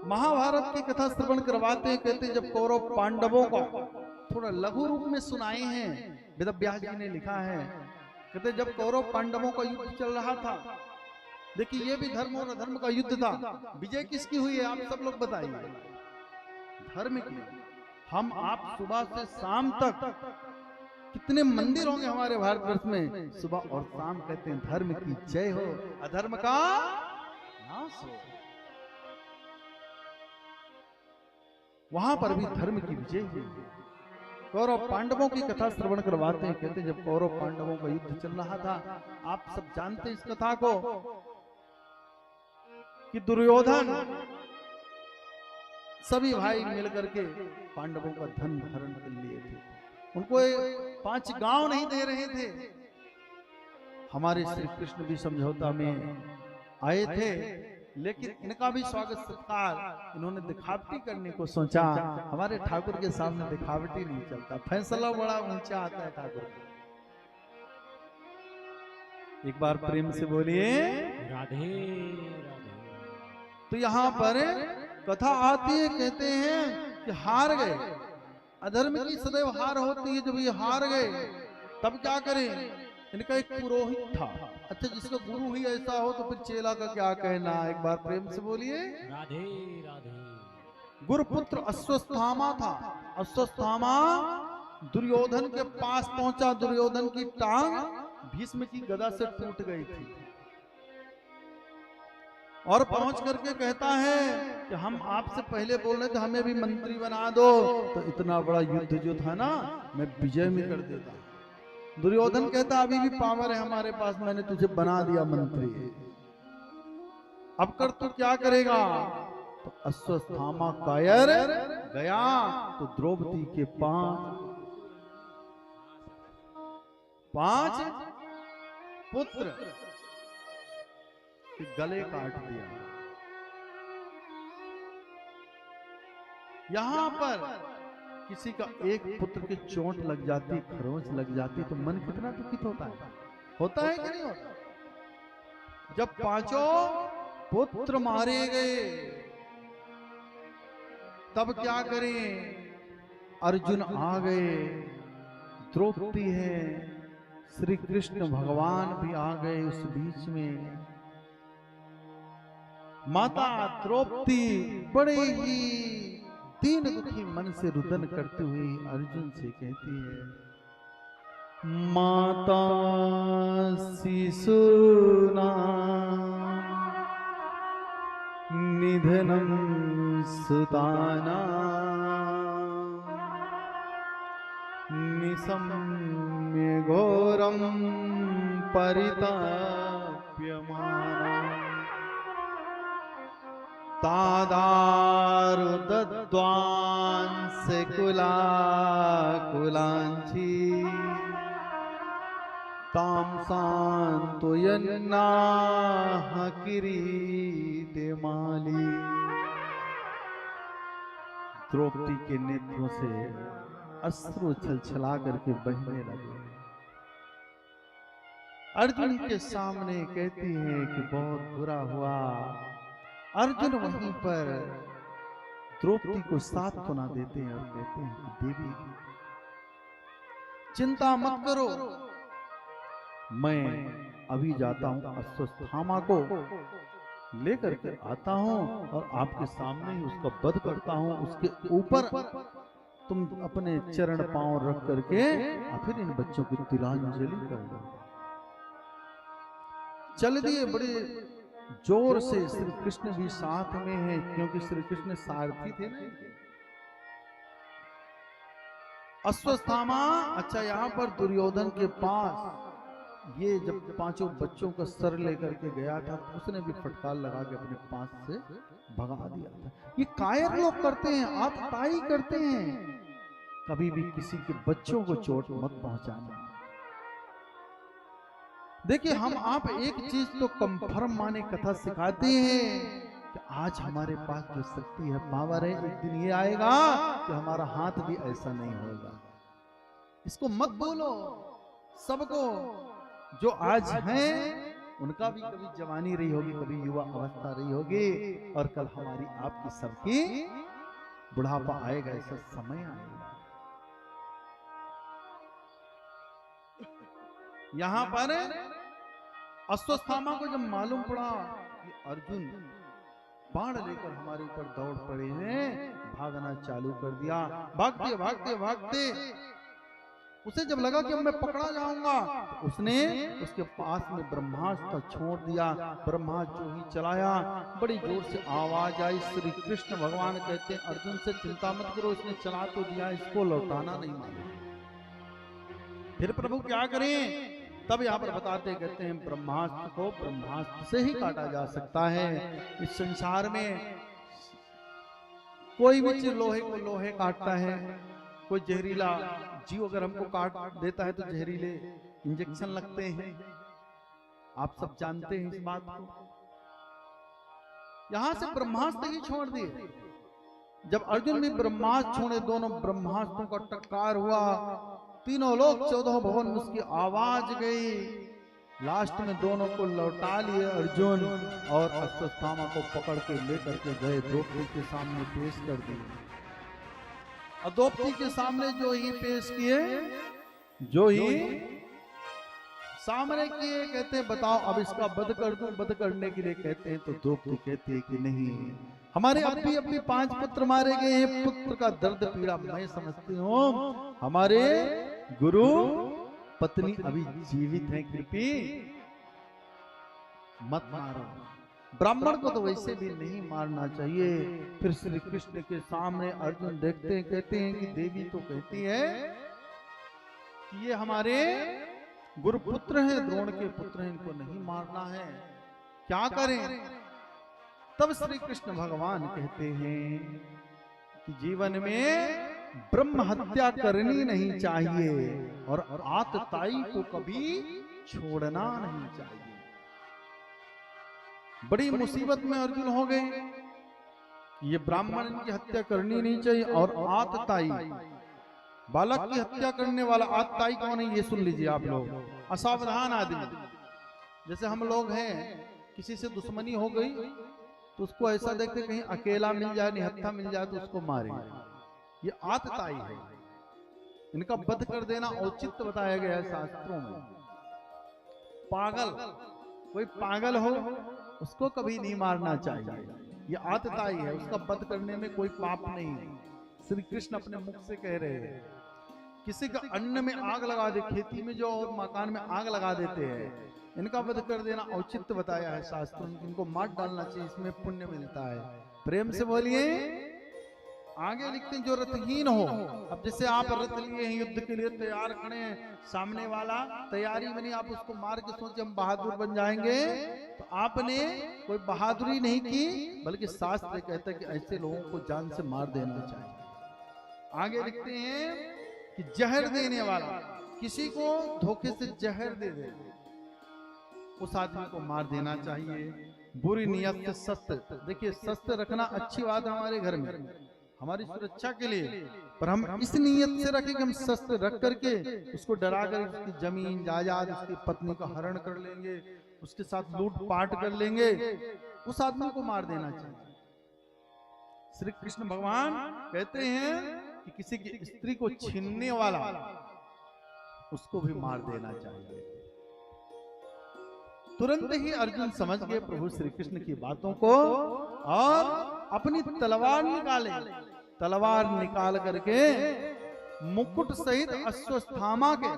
महाभारत की कथा श्रवण करवाते हैं, कहते हैं जब कौरव पांडवों का थोड़ा लघु रूप में सुनाए हैं, वेद व्यास जी ने लिखा है। कहते जब कौरव पांडवों का युद्ध चल रहा था, देखिए ये भी धर्म और अधर्म का युद्ध था। विजय किसकी हुई है आप सब लोग बताइए? धर्म की। हम आप सुबह से शाम तक कितने मंदिर होंगे हमारे भारतवर्ष में, सुबह और शाम कहते हैं धर्म की जय हो, अधर्म का नाश हो। वहां पर भी धर्म की विजय हुई। कौरव पांडवों की कथा श्रवण करवाते हैं, कहते हैं जब कौरव पांडवों का युद्ध चल रहा था, आप सब जानते हैं इस कथा को, कि दुर्योधन सभी भाई मिलकर के पांडवों का धन हरण कर लिए थे। उनको 5 गांव नहीं दे रहे थे। हमारे श्री कृष्ण भी समझौता में आए थे, लेकिन इनका भी स्वागत सत्कार इन्होंने दिखावटी करने को सोचा। हमारे ठाकुर के सामने दिखावटी नहीं चलता, फैसला बड़ा ऊंचा आता है ठाकुर का। एक बार प्रेम से बोलिए राधे राधे। तो यहाँ पर कथा आती है, कहते हैं कि हार गए। अधर्म की सदैव हार होती है। जब ये हार गए तब क्या करें? इनका एक पुरोहित था। अच्छा, जिसका गुरु ही ऐसा हो तो फिर चेला का क्या कहना। एक बार प्रेम से बोलिए राधे राधे। गुरुपुत्र अश्वत्थामा था। अश्वत्थामा दुर्योधन के पास पहुंचा। दुर्योधन की टांग भीष्म की गदा से टूट गई थी, और पहुंच करके कहता है कि हम आपसे पहले बोल रहे थे हमें भी मंत्री बना दो, तो इतना बड़ा युद्ध जो था ना मैं विजय में कर देता। दुर्योधन कहता अभी भी पावर है हमारे पास, मैंने तुझे बना दिया मंत्री, अब कर तू क्या करेगा? तो अश्वत्थामा कायर गया तो द्रौपदी के 5 पुत्र गले काट दिया। यहां पर किसी का एक पुत्र की चोट लग जाती, खरोंच लग जाती, तो मन कितना दुखित होता है। होता है कि नहीं होता? जब 5 पुत्र मारे गए तब क्या करें? अर्जुन आ गए, द्रौपदी है, श्री कृष्ण भगवान भी आ गए उस बीच में। माता द्रौपदी बड़े ही दीन दुखी मन से रुदन करती हुई अर्जुन से कहती है, माता शिशुना निधनम सुताना निशम्य घोरम परिताप्यमाना तादारुदद्वांस कुलाकुलांची ताम सांत्वयन्नाह किरीटिमाली। द्रौपदी के नेत्रों से अश्रु छलछला करके बहने लगे। अर्जुन के सामने कहती है कि बहुत बुरा हुआ। अर्जुन वहीं पर द्रौपदी को सांत्वना देते हैं और कहते हैं कि देवी चिंता मत करो, मैं अभी जाता हूं, अश्वत्थामा को लेकर के आता हूं और आपके सामने ही उसका वध करता हूं। उसके ऊपर तुम अपने चरण पांव रख करके और फिर इन बच्चों की तिलांजलि कर दो। चल दिए बड़े जोर से। श्री कृष्ण भी साथ में है, क्योंकि श्री कृष्ण सारथी थे ना। अश्वत्थामा, अच्छा यहाँ पर दुर्योधन के पास ये जब 5 बच्चों का सर लेकर के गया था, तो उसने भी फटकार लगा के अपने पास से भगा दिया था। ये कायर लोग करते हैं, आप ताई करते हैं। कभी भी किसी के बच्चों को चोट मत पहुंचाना। देखिए हम आप एक चीज तो कंफर्म माने कथा सिखाते हैं कि आज हमारे पास जो शक्ति है, पावर है, एक दिन ये आएगा कि हमारा हाथ भी ऐसा नहीं होगा। इसको मत बोलो। सबको जो आज हैं उनका भी कभी जवानी रही होगी, कभी युवा अवस्था रही होगी, और कल हमारी आपकी सबकी बुढ़ापा आएगा, ऐसा समय आएगा। यहां पर अश्वत्थामा को जब मालूम पड़ा कि अर्जुन बाण लेकर हमारे ऊपर दौड़ पड़े हैं, भागना चालू कर दिया। भागते भागते भागते उसे जब लगा कि अब मैं पकड़ा जाऊंगा, तो उसने उसके पास में ब्रह्मास्त्र छोड़ दिया। ब्रह्मास्त्र जो ही चलाया, बड़ी जोर से आवाज आई। श्री कृष्ण भगवान कहते हैं अर्जुन से चिंता मत करो, इसने चला तो दिया, इसको लौटाना नहीं मालूम, फिर प्रभु क्या करें? तब यहाँ पर बताते कहते हैं ब्रह्मास्त्र को ब्रह्मास्त्र से ही काटा जा सकता है। इस संसार में कोई भी चीज लोहे को लोहे काटता है, कोई जहरीला जीव अगर हमको काट देता है तो जहरीले इंजेक्शन लगते हैं, आप सब जानते हैं इस बात को। यहां से ब्रह्मास्त्र ही छोड़ दिए। जब अर्जुन भी ब्रह्मास्त्र छोड़े, दोनों ब्रह्मास्त्रों का टक्कर हुआ, तीनों लोग 14 भवन में उसकी आवाज गई। लास्ट में दोनों को लौटा लिए अर्जुन, और अश्वत्थामा को पकड़ के लेकर के गए, द्रौपदी के सामने पेश कर दिए। और द्रौपदी के सामने जो ही पेश किए, जो ही सामने किए, कहते हैं बताओ अब इसका वध कर दूं। वध करने के लिए कहते हैं तो द्रौपदी कहती है कि नहीं, हमारे अब भी 5 पुत्र मारे गए हैं, पुत्र का दर्द पीड़ा मैं समझती हूँ, हमारे गुरु पत्नी अभी जीवित है, कृपी मत मारो। ब्राह्मण को तो वैसे भी नहीं मारना चाहिए। फिर श्री कृष्ण के सामने अर्जुन देखते हैं, कहते हैं कि देवी तो कहती है कि ये हमारे गुरुपुत्र हैं, द्रोण के पुत्र हैं, इनको नहीं मारना है, क्या करें? तब श्री कृष्ण भगवान कहते हैं कि जीवन में ब्रह्म हत्या करनी नहीं चाहिए और आतताई को कभी छोड़ना नहीं चाहिए। बड़ी मुसीबत में अर्जुन हो गए, ये ब्राह्मण की हत्या करनी नहीं चाहिए, और आतताई बालक की हत्या करने वाला आतताई कौन है ये सुन लीजिए आप लोग। असावधान आदमी, जैसे हम लोग हैं, किसी से दुश्मनी हो गई तो उसको ऐसा देखते कहीं अकेला मिल जाए, निहत्था मिल जाए तो उसको मारे, ये आतताई है। इनका वध कर देना औचित्य बताया गया है शास्त्रों में। पागल, कोई पागल हो उसको कभी नहीं मारना चाहिए, ये आतताई है, उसका वध करने में कोई पाप नहीं है। श्री कृष्ण अपने मुख से कह रहे हैं, किसी का अन्न में आग लगा दे, खेती में जो और मकान में आग लगा देते हैं, इनका वध कर देना औचित्य बताया है शास्त्रों में, इनको मार डालना चाहिए, इसमें पुण्य मिलता है। प्रेम से बोलिए। आगे लिखते हैं जो रथहीन हो, अब जैसे आप रथ लिए हैं, युद्ध के लिए तैयार खड़े हैं, सामने वाला तैयारी में नहीं, आप उसको मार के सोचे हम बहादुर बन जाएंगे, तो आपने कोई बहादुरी नहीं की, बल्कि शास्त्र कहता है कि ऐसे लोगों को जान से मार देना चाहिए। आगे लिखते हैं कि जहर देने वाला, किसी को धोखे से जहर दे दे, उस आदमी को मार देना चाहिए। बुरी नियत से शस्त्र, देखिए शस्त्र रखना अच्छी बात है हमारे घर में, हमारी सुरक्षा के लिए, पर हम इस नियत से रखें कि हम शस्त्र रख करके उसको डरा कर उसकी जमीन जायदाद, उसकी पत्नी का हरण कर लेंगे, उसके साथ लूटपाट कर लेंगे, उस आदमी को मार देना चाहिए। श्री कृष्ण भगवान कहते हैं कि किसी की स्त्री को छीनने वाला, उसको भी मार देना चाहिए। तुरंत ही अर्जुन समझ गए प्रभु श्री कृष्ण की बातों को, और अपनी तलवार निकाले, तलवार निकाल करके मुकुट सहित अश्वत्थामा के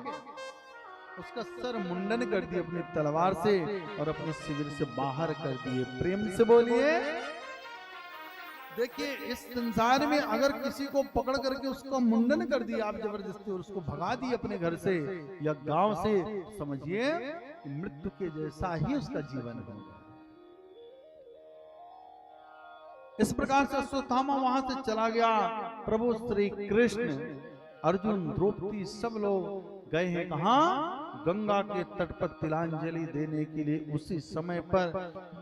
उसका सर मुंडन कर दिए अपनी तलवार से, और अपने शिविर से बाहर कर दिए। प्रेम से बोलिए। देखिए इस संसार में अगर किसी को पकड़ करके उसको मुंडन कर दिया आप जबरदस्ती, और उसको भगा दिए अपने घर से या गांव से, समझिए मृत्यु के जैसा ही उसका जीवन होगा। इस प्रकार से अश्वत्थामा वहां से चला गया। प्रभु श्री कृष्ण, अर्जुन, द्रौपदी सब लोग गए हैं कहां? गंगा के तट पर तिलांजलि देने के लिए। उसी समय पर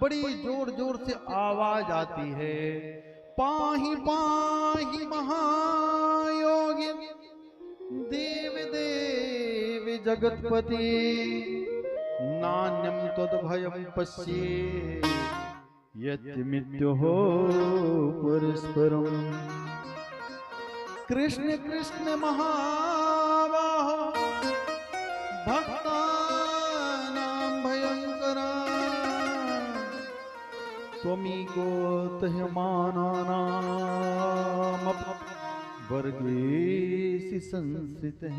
बड़ी जोर जोर से आवाज आती है, पाहि पाहि महायोगी देव देव जगतपति, नान्यम तद्भयं पश्ये यत्मित्युः परस्परम्। कृष्ण कृष्ण महाबाहो भक्तानां भयंकरा त्वमीको ह्यमानानां वर्गेषु संस्थितः।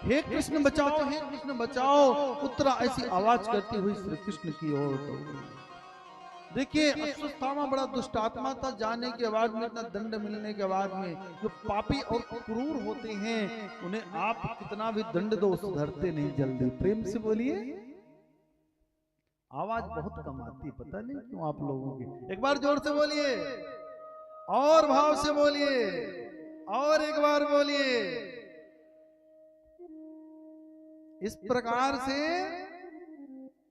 हे कृष्ण बचाओ, हे कृष्ण बचाओ। उत्तरा ऐसी आवाज करती हुई श्री कृष्ण की ओर दौड़ी। देखिए अश्वत्थामा बड़ा दुष्ट आत्मा था। जाने के बाद में, इतना दंड मिलने के बाद में, जो पापी और क्रूर होते हैं उन्हें आप कितना भी दंड दो सुधरते नहीं जल्दी। प्रेम से बोलिए। आवाज बहुत कम आती, पता नहीं क्यों आप लोगों की। एक बार जोर से बोलिए और भाव से बोलिए और एक बार बोलिए। इस प्रकार से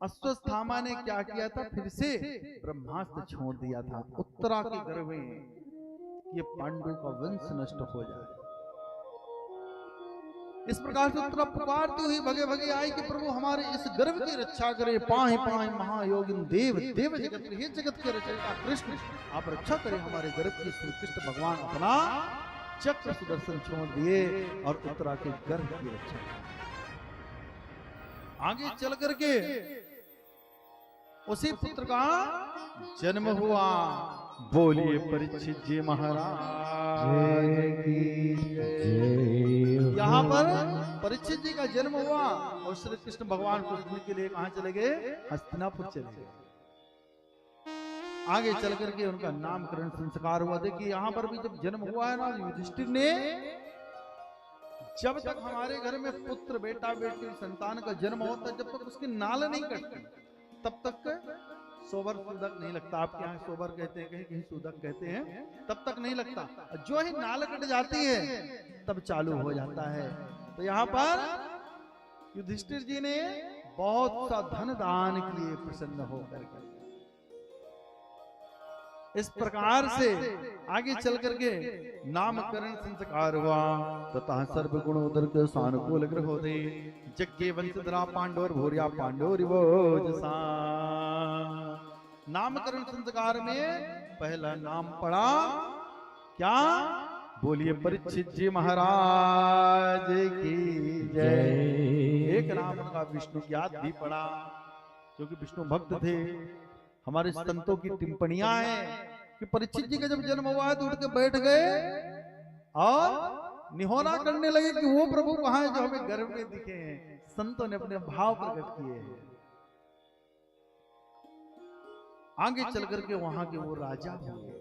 अश्वत्थामा ने क्या किया था, फिर से ब्रह्मास्त्र छोड़ दिया था उत्तरा के गर्भ में, ये पांडु का वंश नष्ट हो जाए। इस प्रकार से उत्तरा पुकारती हुई भगे भगे आई कि प्रभु हमारे इस गर्भ की रक्षा करे। पाहि पाहि महायोगिन देव देव जगत, हे जगत के रचयिता कृष्ण आप रक्षा करें हमारे गर्भ की। श्री कृष्ण भगवान अपना चक्र सुदर्शन छोड़ दिए और उत्तरा के गर्भ की रक्षा की। आगे चल करके उसी पुत्र का जन्म हुआ। बोलिए परीक्षित जी महाराज की जय। यहाँ पर परीक्षित जी का जन्म हुआ और श्री कृष्ण भगवान पूजने के लिए कहां चले गए, हस्तिनापुर चले गए। आगे चल करके उनका नामकरण संस्कार हुआ। देखिए यहाँ पर भी जब जन्म हुआ है ना युधिष्ठिर ने, जब तक हमारे घर में पुत्र बेटा बेटी संतान का जन्म होता है, जब तक उसकी नाल नहीं कटती तब तक सोबर सूदक नहीं लगता। आपके यहाँ सोबर कहते हैं, कहीं कहीं सूदक कहते हैं, तब तक नहीं लगता। जो ही नाल कट जाती है तब चालू हो जाता है। तो यहाँ पर युधिष्ठिर जी ने बहुत सा धन दान किए प्रसन्न होकर के। इस प्रकार से आगे चल करके नामकरण संस्कार हुआ। तथा सर्व गुणोदर के सानुकूल ग्रह होते जग्गे वंशधरा पांडवर भोरिया पांडवरिवोजसा। नामकरण संस्कार में पहला नाम पड़ा क्या, बोलिए परीक्षित जी महाराज की जय। एक नाम उनका विष्णु ज्ञात भी पड़ा, क्योंकि विष्णु भक्त थे। हमारे संतों की टिप्पणियां हैं कि परीक्षित जी का जब जन्म हुआ है तो उठ के बैठ गए और निहोरा करने लगे कि वो प्रभु कहां है जो हमें गर्भ में दिखे हैं। संतों ने अपने भाव प्रकट किए हैं। आगे चल करके वहां के वो राजा हुए,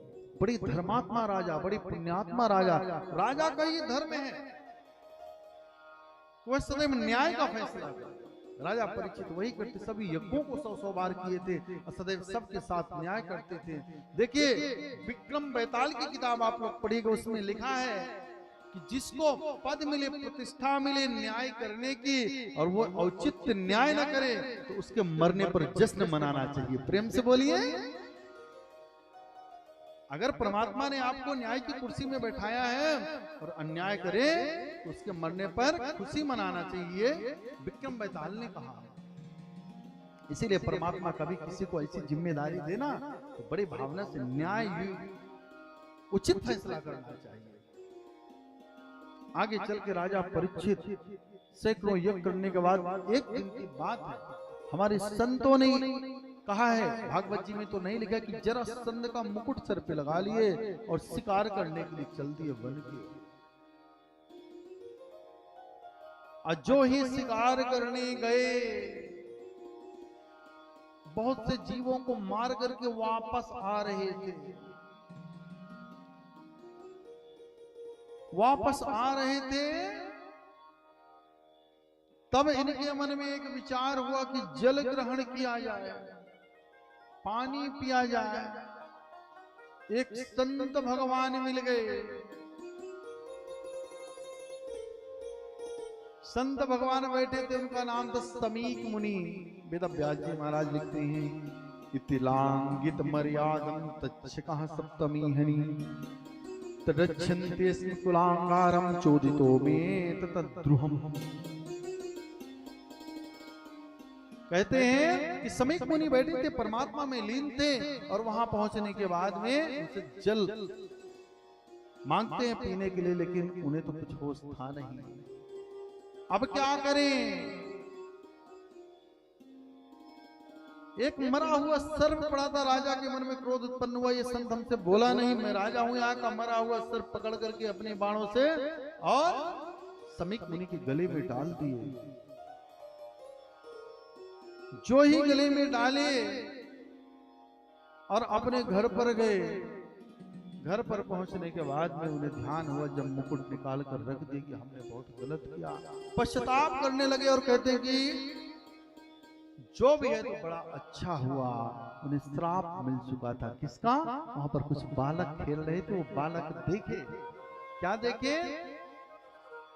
बड़ी धर्मात्मा राजा, बड़ी पुण्यात्मा राजा। राजा का ये धर्म है, वह सदैव न्याय का फैसला करे। राजा परीक्षित वही करते, सभी यज्ञों को 100 बार किए थे और सदैव सबके साथ न्याय करते थे। देखिए विक्रम बेताल की किताब आप लोग पढ़िएगा, उसमें लिखा है कि जिसको पद मिले, प्रतिष्ठा मिले न्याय करने की, और वो औचित्य न्याय न करे तो उसके मरने पर जश्न मनाना चाहिए। प्रेम से बोलिए। अगर परमात्मा ने आपको न्याय की कुर्सी में बैठाया है और अन्याय करे तो उसके मरने पर खुशी मनाना चाहिए, विक्रम बेताल ने कहा। इसीलिए परमात्मा कभी किसी को ऐसी जिम्मेदारी देना तो बड़ी भावना से न्याय उचित फैसला करना चाहिए। आगे चल के राजा परीक्षित सैकड़ों यज्ञ करने के बाद एक दिन की बात है, हमारे संतों ने कहा है, भागवत जी में तो नहीं लिखा कि जरासंध का मुकुट सर पे लगा लिए और शिकार करने के लिए चल दिए वन की। जो ही शिकार करने गए बहुत से जीवों को मार करके वापस आ रहे थे। तब इनके मन में एक विचार हुआ कि जल ग्रहण किया जाए, पानी पिया जाए। एक संत भगवान मिल गए। संत भगवान बैठे थे, उनका नाम था समीक मुनि। वेद व्यास जी महाराज लिखते हैं, इतिलांगित मर्यादम तच्छकः सप्तमीहनि तदच्छन्ते स्म कुलांगारम चोदितो मे तद्रुहम्। कहते हैं कि समीक मुनि बैठे थे, परमात्मा में लीन थे, और वहां पहुंचने के बाद में उनसे जल मांगते हैं पीने के लिए, लेकिन उन्हें तो कुछ होश था नहीं। अब क्या करें? एक मरा हुआ सर्प पड़ा था, राजा के मन में क्रोध उत्पन्न हुआ, ये संत हमसे बोला नहीं, मैं राजा हूं यहाँ का। मरा हुआ सर्प पकड़ करके अपने बाणों से और समीक मुनि के गले में डाल दिए। जो ही गले में डाले और अपने घर पर गए। घर पर पहुंचने के बाद में उन्हें ध्यान हुआ, जब मुकुट निकाल कर रख दिया कि हमने बहुत गलत किया, पश्चाताप करने लगे और कहते हैं कि जो भी है तो बड़ा अच्छा हुआ। उन्हें श्राप मिल चुका था। किसका? वहां पर कुछ बालक खेल रहे थे, वो बालक देखे, क्या देखे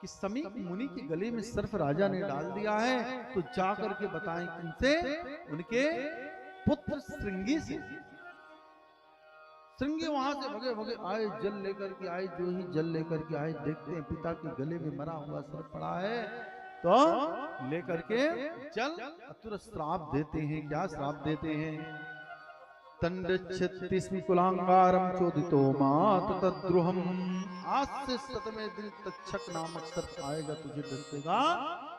कि समीक मुनि के गले में सर्प राजा ने डाल दिया है, तो जाकर के बताएं किनसे? उनके पुत्र श्रृंगी से। श्रृंगी वहां से भगे भगे आए, जल लेकर के आए। जो ही जल लेकर के आए, देखते हैं पिता के गले में मरा हुआ सर्प पड़ा है, तो लेकर के जल तुरंत श्राप देते हैं। क्या श्राप देते हैं? तंडच्छत्तिस्मि कुलांगारम चोदितो मात तद्रुहम। आज से 7वें दिन तक्षक नामक सर्प आएगा, तुझे डसेगा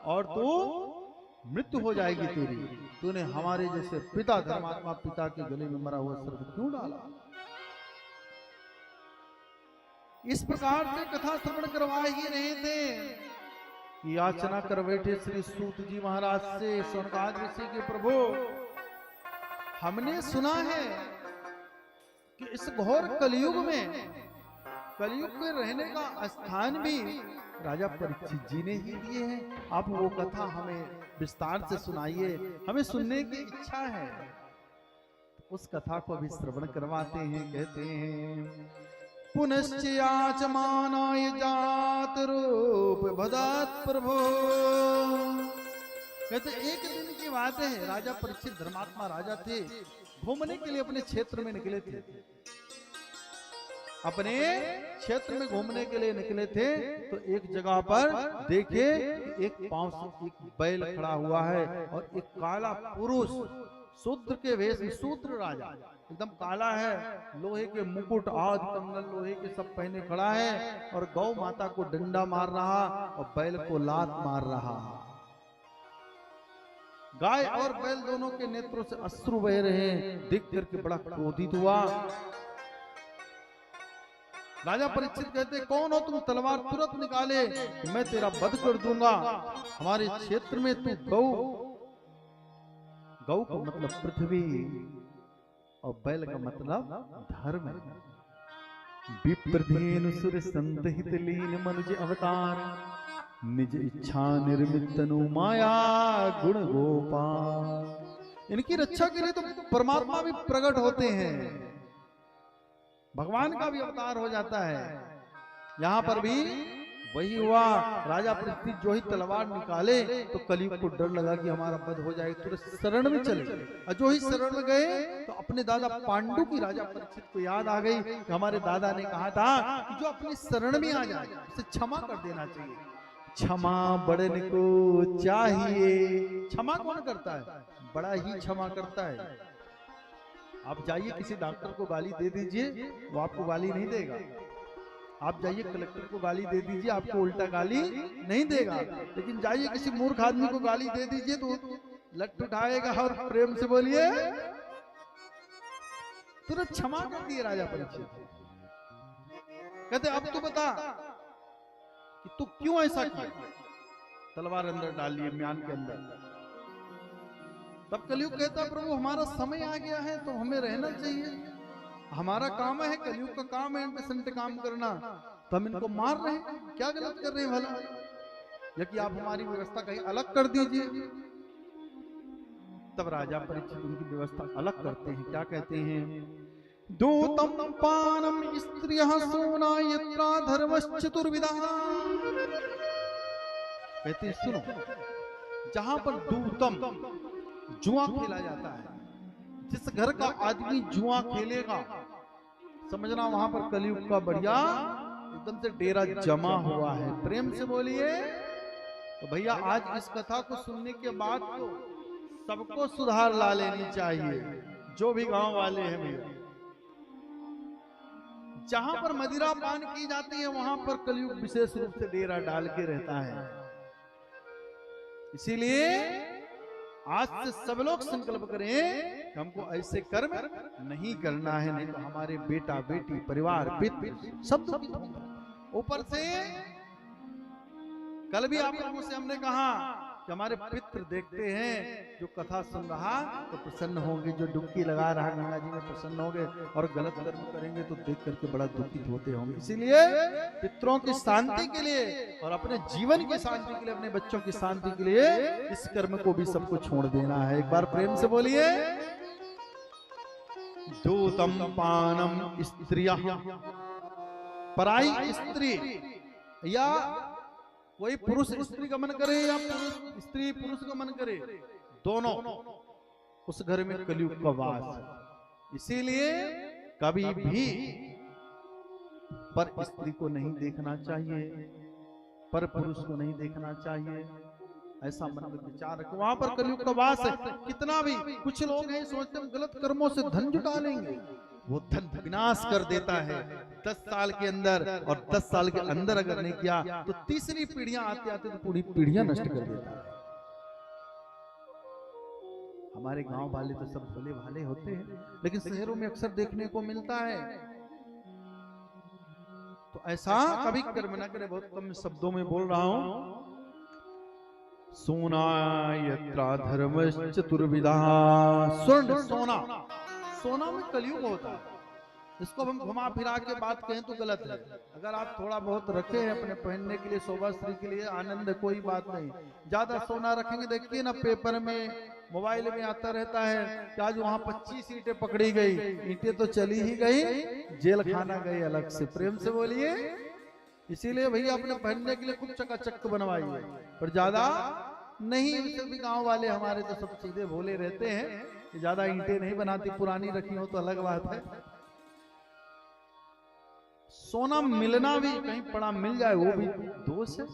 और तू मृत्यु हो जाएगी तेरी। तूने हमारे जैसे पिता, धर्मात्मा पिता के गले में मरा हुआ सर्प क्यों डाला? इस प्रकार से कथा श्रवण करवा ही रहे थे, याचना कर बैठे श्री सूत जी महाराज से, सनकादिक ऋषि के प्रभु, हमने सुना है कि इस घोर कलयुग में, कलयुग में रहने का स्थान भी राजा परीक्षित जी ने ही दिए हैं। आप वो कथा हमें विस्तार से सुनाइए, हमें सुनने की इच्छा है। उस कथा को भी श्रवण करवाते हैं। कहते हैं पुनश्च याचमानाय जात रूप भदत प्रभु। कहते एक दिन की बात है, राजा परीक्षित धर्मात्मा राजा थे, घूमने के लिए अपने क्षेत्र में निकले थे। अपने क्षेत्र में घूमने के लिए निकले थे, तो एक जगह पर देखे एक पांव से एक बैल खड़ा हुआ है, और एक काला पुरुष शूद्र के वेश में, शूद्र राजा एकदम काला है, लोहे के मुकुट आदि कंगन लोहे के सब पहने खड़ा है, और गौ माता को डंडा मार रहा और बैल को लात मार रहा। गाय और बैल दोनों के नेत्रों से अश्रु बह रहे हैं। देख करके बड़ा क्रोधित हुआ। राजा परीक्षित कहते कौन हो तुम? तलवार तुरंत निकाले, मैं तेरा वध कर दूंगा। हमारे क्षेत्र में तू गौ, गौ का मतलब पृथ्वी और बैल का मतलब धर्म। विप्रधेनु सुर संतहित लीन मनुज अवतार, निज इच्छा निर्मित तनु माया गुण गोपाल। इनकी रक्षा के लिए तो परमात्मा भी प्रकट होते हैं, भगवान का भी अवतार हो जाता है। यहाँ पर भी वही हुआ। राजा परीक्षित जो ही तलवार निकाले तो कलयुग को डर लगा कि हमारा वध हो जाएगा, तो शरण में चले गए। और जो ही शरण में गए तो अपने दादा पांडु की राजा परीक्षित को याद आ गई कि हमारे दादा ने कहा था कि जो अपनी शरण में आ जाए उसे क्षमा कर देना चाहिए। क्षमा बड़न को चाहिए। क्षमा कौन करता है? बड़ा ही क्षमा करता है। आप जाइए किसी डॉक्टर को गाली दे दीजिए, वो आपको गाली नहीं देगा। आप जाइए कलेक्टर को गाली दे दीजिए, आपको उल्टा गाली नहीं देगा। लेकिन जाइए किसी मूर्ख आदमी को गाली दे दीजिए तो लट उठाएगा और प्रेम से बोलिए, तुरंत क्षमा कर दिए राजा परीक्षित। कहते अब तू बता कि तू क्यों ऐसा किया? तलवार अंदर डाल लिए म्यान के अंदर। तब कलयुग कहता प्रभु हमारा समय आ गया है तो हमें रहना चाहिए, हमारा काम है, कलयुग का काम है इंटरसेंट काम करना, तो हम इनको मार रहे हैं, क्या गलत कर रहे हैं भला? या कि आप हमारी व्यवस्था कहीं अलग कर दीजिए। तब राजा परीक्षित उनकी व्यवस्था अलग करते हैं। क्या कहते हैं? दूतम पानम स्त्रियः सोना यत्रा धर्मश्चतुर्विधा। कहते हैं सुनो, जहां पर दूतम जुआ खेला जाता है, जिस घर का आदमी जुआ खेलेगा समझना वहां पर कलयुग का बढ़िया एकदम से डेरा जमा हुआ है। प्रेम से बोलिए। तो भैया आज इस कथा को सुनने के बाद तो सबको सुधार ला लेनी चाहिए, जो भी गांव वाले हैं भैया। जहां पर मदिरा पान की जाती है वहां पर कलयुग विशेष रूप से डेरा डाल के रहता है। इसीलिए आज से सब लोग संकल्प करें, हमको ऐसे कर्म नहीं करना है, नहीं तो हमारे बेटा बेटी परिवार पितृ सब दुखित होंगे। ऊपर से कल भी आप लोगों से हमने कहा कि हमारे पितृ देखते हैं, जो कथा सुन रहा तो प्रसन्न होंगे, जो डुबकी लगा रहा गंगा जी में प्रसन्न होंगे, और गलत कर्म करेंगे तो देख करके बड़ा दुखित होते होंगे। इसीलिए पितरों की शांति के लिए और अपने जीवन की शांति के लिए, अपने बच्चों की शांति के लिए इस कर्म को भी सबको छोड़ देना है। एक बार प्रेम से बोलिए, दूतम पानम स्त्रिया, पराई स्त्री या कोई पुरुष स्त्री का मन करे या पुरुष स्त्री पुरुष का मन करे, दोनों उस घर में कलयुग का वास है। इसीलिए कभी भी पर स्त्री को नहीं देखना चाहिए, पर पुरुष को नहीं देखना चाहिए, ऐसा मन में विचार रखो। वहां पर कलयुग का वास है। कितना भी कुछ लोग हैं सोचते हैं गलत कर्मों से धन जुटा लेंगे, वो धन विनाश कर देता है 10 साल के अंदर, और 10 साल के अंदर अगर नहीं किया तो तीसरी पीढ़ियां आते आते तो पूरी पीढ़ियां नष्ट कर देता है। हमारे गांव वाले तो सब भोले भाले होते हैं, लेकिन शहरों में अक्सर देखने को मिलता है। तो ऐसा कभी कर्म न करे। बहुत कम शब्दों में बोल रहा हूं। सोना यत्रा धर्म चतुर्विधा, स्वर्ण सोना, सोना में कलयुग होता है। इसको हम घुमा फिरा के बात कहें तो गलत है। अगर आप थोड़ा बहुत रखे हैं अपने पहनने के लिए, शोभा श्री के लिए, आनंद, कोई बात नहीं। ज्यादा सोना रखेंगे, देखिए ना पेपर में मोबाइल में आता रहता है कि आज वहां 25 ईंटें पकड़ी गई। ईंटें तो चली ही गई, जेल खाना गई अलग से। प्रेम से बोलिए। इसीलिए भैया अपने पहनने के लिए खूब चकाचक बनवाइए, पर ज्यादा नहीं। वैसे भी गांव वाले हमारे तो सब सीधे भोले रहते हैं, ज्यादा ईंटें नहीं बनाती। पुरानी रखी हो तो अलग बात है। सोना मिलना भी, कहीं पड़ा मिल जाए वो भी दोष है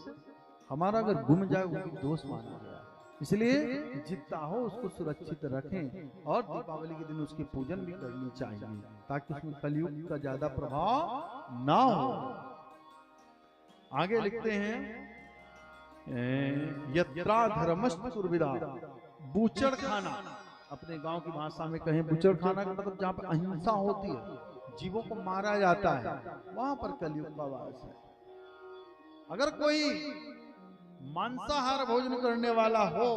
हमारा, अगर गुम जाए वो भी दोष माना गया। इसलिए जितना हो उसको सुरक्षित रखें, और दीपावली के दिन उसकी पूजन भी करनी चाहिए, ताकि उसमें कलयुग का ज्यादा प्रभाव ना हो। आगे लिखते हैं, यत्रा धर्मस्तुर्विदा, बूचड़ खाना। अपने गांव की भाषा में कहें बूचड़ खाना का मतलब जहां पर अहिंसा होती है, जीवों को मारा जाता है, वहां पर कलयुग का वास है। अगर कोई मांसाहार भोजन करने वाला हो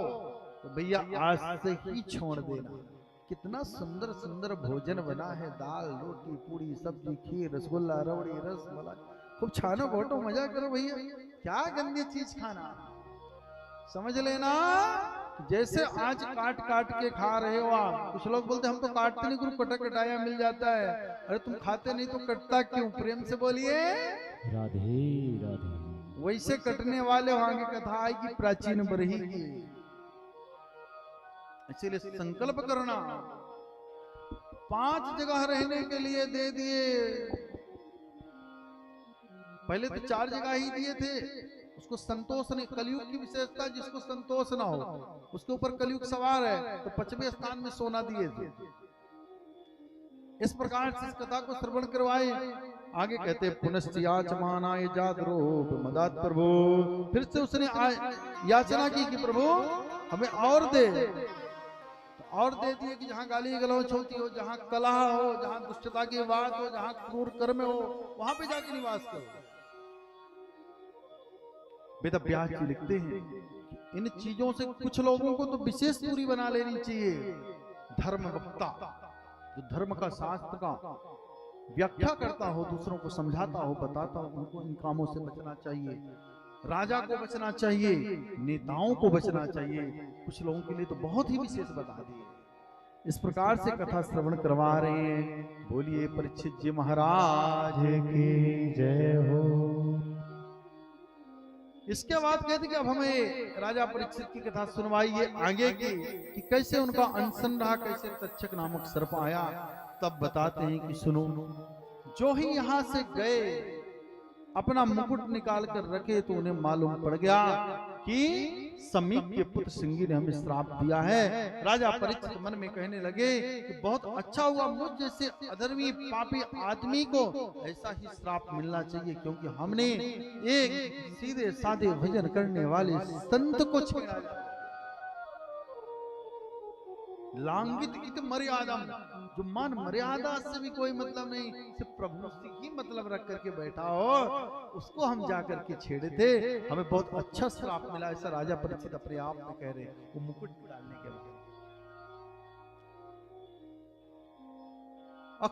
तो भैया आज से ही छोड़ देना। कितना सुंदर सुंदर भोजन बना है, दाल रोटी पूरी सब्जी खीर रसगुल्ला रबड़ी रसमलाई, खूब छानो घोटो मजा करो भैया। क्या गंदी चीज खाना, समझ लेना। जैसे आज काट काट के खा रहे हो आप। कुछ लोग बोलते हम तो काटते नहीं, गुरु कटा कटाया मिल जाता है। अरे तुम खाते नहीं तो कटता क्यों? प्रेम से बोलिए राधे राधे। वैसे कटने वाले वहां की कथा आएगी प्राचीन बरही की। इसीलिए संकल्प करना। 5 जगह रहने के लिए दे दिए, पहले तो 4 जगह ही दिए थे। उसको संतोष नहीं, कलयुग की विशेषता जिसको संतोष ना हो उसके ऊपर कलयुग सवार है, तो 5वें स्थान में सोना दिए थे। इस प्रकार से इस कथा को श्रवण करवाए। आगे कहते पुनश्चियाचमानाय जातरूप मदात प्रभु। फिर से उसने याचना की कि प्रभु हमें और दे, तो और दे दिए कि जहां गाली गलौच होती हो, जहां कलह हो, जहां दुष्टता की बात हो, जहां क्रूर कर्म हो, वहां पे जाके निवास करो। वेद व्यास जी लिखते हैं कि इन चीजों से कुछ लोगों को तो विशेष दूरी बना लेनी चाहिए। धर्म वक्ता, जो धर्म का शास्त्र का व्याख्या करता हो, दूसरों को समझाता हो, बताता हो, उनको इन कामों से बचना चाहिए। राजा को बचना चाहिए, नेताओं को बचना चाहिए। कुछ लोगों के लिए तो बहुत ही विशेष बता दिए। इस प्रकार से कथा श्रवण करवा रहे हैं। बोलिए परीक्षित जी महाराज की जय हो। इसके बाद कहते कि अब हमें राजा परीक्षित की कथा सुनवाइए आगे की, कि कैसे उनका अनशन रहा, कैसे तक्षक नामक सर्प आया। तब बताते हैं कि सुनो, जो ही यहां से गए अपना मुकुट निकाल कर रखे तो उन्हें मालूम पड़ गया कि समीप के पुत्र सिंगी ने हमें श्राप दिया है। राजा परीक्षित मन में कहने लगे कि बहुत अच्छा हुआ, मुझ जैसे अधर्मी पापी आदमी को ऐसा ही श्राप मिलना चाहिए, क्योंकि हमने एक सीधे साधे भजन करने वाले संत को छेड़ा। लांगित इत मर्यादा, जो मान मर्यादा से भी कोई मतलब नहीं, सिर्फ प्रभु से ही मतलब रख करके बैठा हो, उसको हम जाकर के छेड़े थे, हमें बहुत अच्छा श्राप मिला। ऐसा राजा परीक्षित अपने आप में कह रहे हैं, वो मुकुट डालने के बाद।